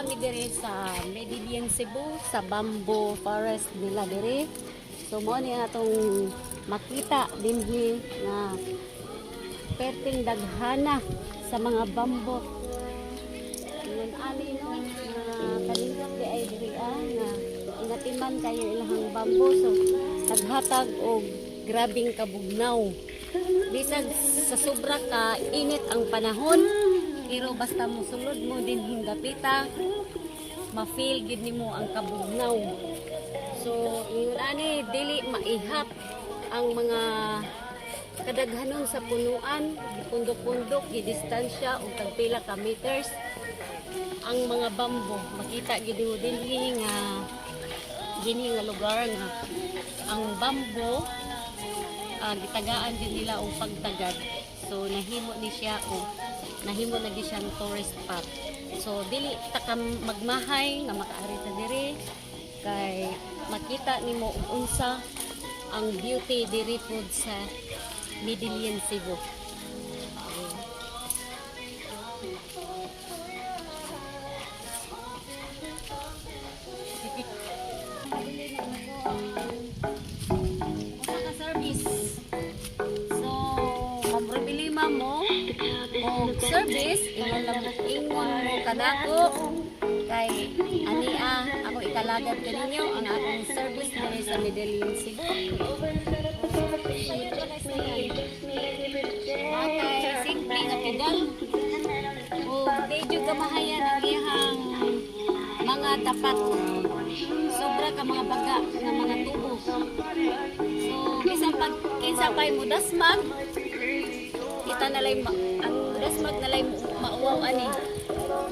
Kami dire sa Medellin, Cebu, sa bamboo forest nila dire. So mo ni atong makita dinhi nga perting daghana sa mga bamboo. Yun ani no nga kalingap di ay diri nga ingatiman kayo ilahang bamboo. So taghatag og grabing kabugnaw. Bisag sa sobra ka init ang panahon, pero basta musulod mo din hingapita, ma-feel gid nimo ang kabugnaw. So, ingon ani dili maihap ang mga kadaghanon sa punuan, gipundok-pundok, gidistansya og tagpila ka meters ang mga bamboo. Makita gid dinhi nga dinhi nga lugar nga ang bamboo gitagaan din nila og pagtagad. So nahimo ni siya og nahimo lagi siyang tourist spot. So dili ta ka magmahay nga makaari ta diri kay makita nimo og unsa ang beauty diri pod sa Medellin, Cebu. Service, ingon mo kanako kay ania ako ikalagad kaninyo ang akong service diri sa Medellin, Cebu. sayod ba guys na yan? Atay, simple nga pedal. O, medyo kamahayan ang iyang mga tapat. Sobra ka mga baga ng mga tubo. So, bisan pag kinsa pa'y mo dasmag, kita nalay ang dasmag nalay mauwaw ani.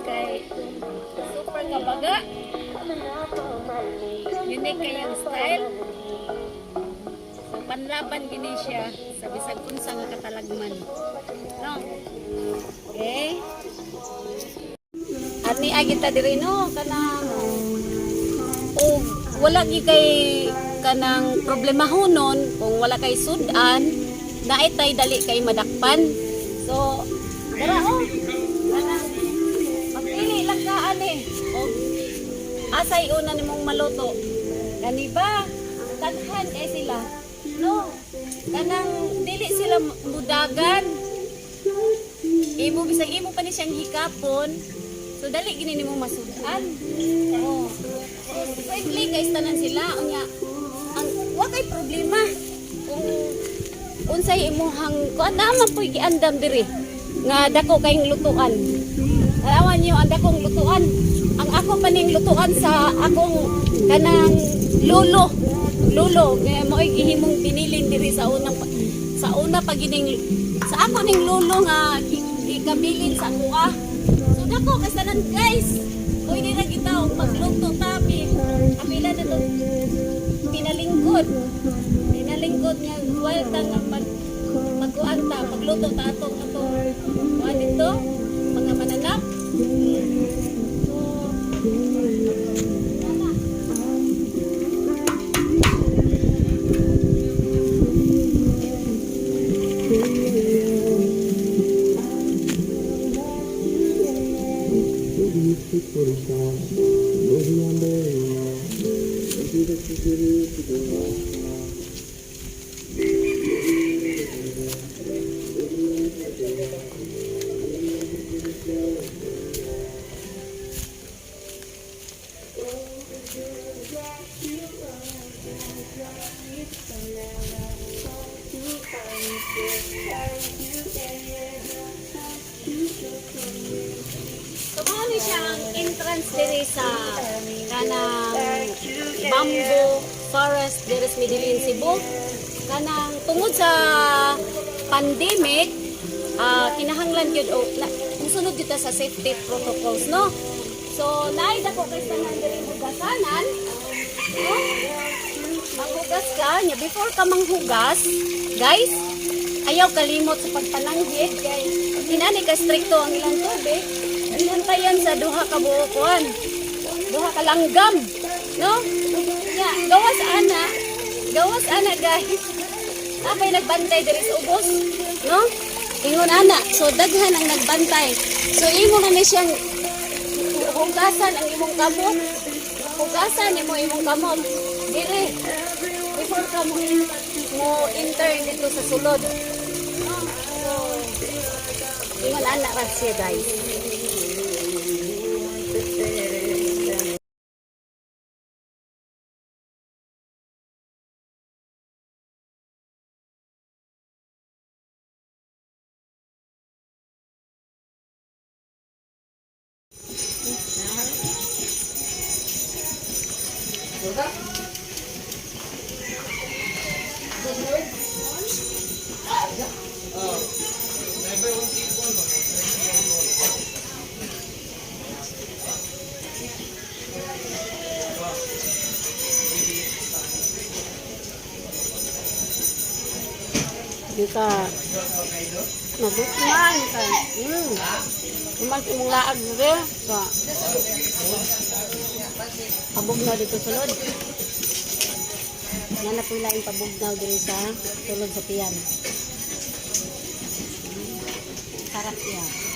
Kay super ka baga. Unique kayang style. So, panlaban gini siya sa bisag unsa nga katalagman. No? Okay? Ani agita diri no kanang o wala gi kay kanang problemahonon kung wala kay sudan naitay dali kay madakpan. So dara o kanang magpili lang ka ani o asay una nimong maluto kani ba daghan kay sila no kanang dili sila mudagan imo bisag imo pa ni siyang hikapon. So dali gini nimo masudan. Oh. So simple guys tanan sila unya ang wa kay problema kung unsay imong kuan naman poy giandam diri nga dako kayong lutuan. Alawan niyo ang dakong lutuan. Ang ako paning lutuan sa akong kanang lolo. Lolo nga mo'y gihimong pinilin diri sa una pa gining sa ako ning lolo nga ikabilin sa kuha. Ako kasanan guys. Pwede na kita magluto tapi kapila na to pinalingkod. Pinalingkod nga walta nga magkuanta magluto ta ato kuan dito mga mananap. Siyang entrance diri sa kanang bamboo forest diri sa Medellin, Cebu. Kanang tungod sa pandemic, kinahanglan gyud o musunod gyud ta sa safety protocols, no? So naay dako kay tanan diri hugasanan, no? Maghugas ka nya before ka manghugas, guys. Ayaw kalimot sa pagpananghid kay kinani ka stricto ang ilang tubig. Hinantayan sa duha ka buokon. Duha ka langgam, no? Ya, gawas ana guys. Napay nagbantay diri sa ubos, no? Ingon ana, so daghan ang nagbantay. So imo na ni siyang hugasan ang imong kamot. Hugasan imo imong kamot. Dire before ka mo enter dito sa sulod. No? So ingon ana ra siya guys. Kita nagutman ka. Iman imong laag dire. Ka. Pabugnaw dito sulod. Yan na po laing pabugnaw dito sa sulod sa tiyan. Sarap yan.